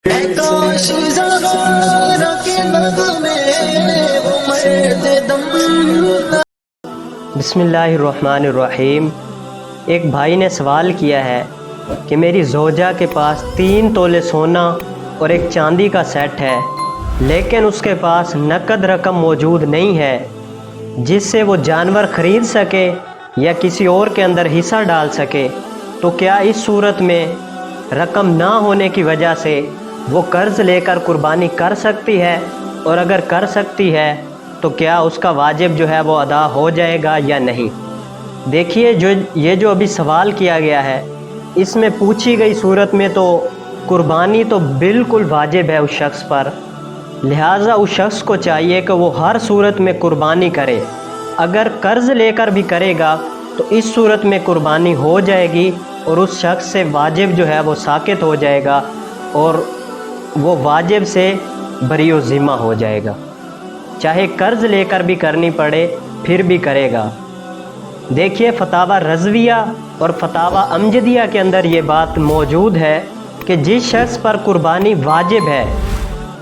बिस्मिल्लाहिर्रहमानिर्रहीम। एक भाई ने सवाल किया है कि मेरी ज़ौजा के पास 3 तोले सोना और एक चांदी का सेट है, लेकिन उसके पास नकद रकम मौजूद नहीं है जिससे वो जानवर ख़रीद सके या किसी और के अंदर हिस्सा डाल सके। तो क्या इस सूरत में रकम ना होने की वजह से वो कर्ज़ लेकर कुर्बानी कर सकती है, और अगर कर सकती है तो क्या उसका वाजिब जो है वो अदा हो जाएगा या नहीं? देखिए, जो अभी सवाल किया गया है, इसमें पूछी गई सूरत में तो कुर्बानी तो बिल्कुल वाजिब है उस शख्स पर, लिहाजा उस शख्स को चाहिए कि वो हर सूरत में कुर्बानी करे। अगर कर्ज़ लेकर भी करेगा तो इस सूरत में कुर्बानी हो जाएगी और उस शख्स से वाजिब जो है वो साकित हो जाएगा और वो वाजिब से बरी ज़िम्मा हो जाएगा। चाहे कर्ज़ लेकर भी करनी पड़े फिर भी करेगा। देखिए, फतावा रज़विया और फतावा अमजदिया के अंदर ये बात मौजूद है कि जिस शख्स पर कुर्बानी वाजिब है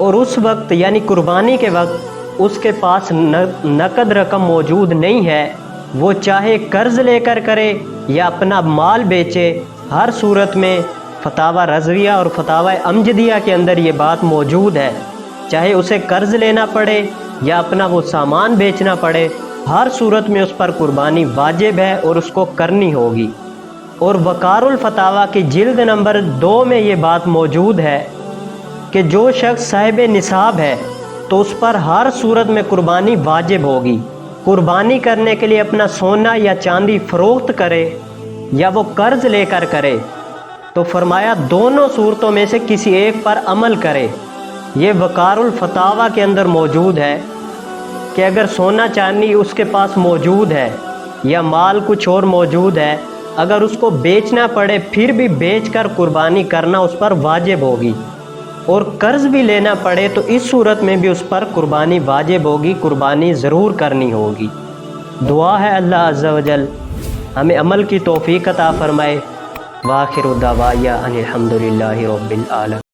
और उस वक्त यानी कुर्बानी के वक्त उसके पास नकद रकम मौजूद नहीं है, वो चाहे कर्ज़ लेकर करे या अपना माल बेचे, हर सूरत में फतावा रज़विया और फतावा अमजदिया के अंदर ये बात मौजूद है। चाहे उसे कर्ज़ लेना पड़े या अपना वो सामान बेचना पड़े, हर सूरत में उस पर कुर्बानी वाजिब है और उसको करनी होगी। और वकारुल फतावा की जिल्द नंबर 2 में ये बात मौजूद है कि जो शख्स साहिब निसाब है तो उस पर हर सूरत में कुर्बानी वाजिब होगी। कुर्बानी करने के लिए अपना सोना या चांदी फ़रोख्त करे या वो कर्ज़ लेकर करे, तो फरमाया दोनों सूरतों में से किसी एक पर अमल करे। ये वकारुल फतावा के अंदर मौजूद है कि अगर सोना चांदी उसके पास मौजूद है या माल कुछ और मौजूद है, अगर उसको बेचना पड़े फिर भी बेचकर कुर्बानी करना उस पर वाजिब होगी, और कर्ज़ भी लेना पड़े तो इस सूरत में भी उस पर कुर्बानी वाजिब होगी, कुर्बानी ज़रूर करनी होगी। दुआ है अल्लाह अज़्ज़ा वजल हमें अमल की तौफ़ीक़ अता फ़रमाए। वाखिरु दवाया अनिल हम्दुलिल्लाहि रब्बिल आलमीन।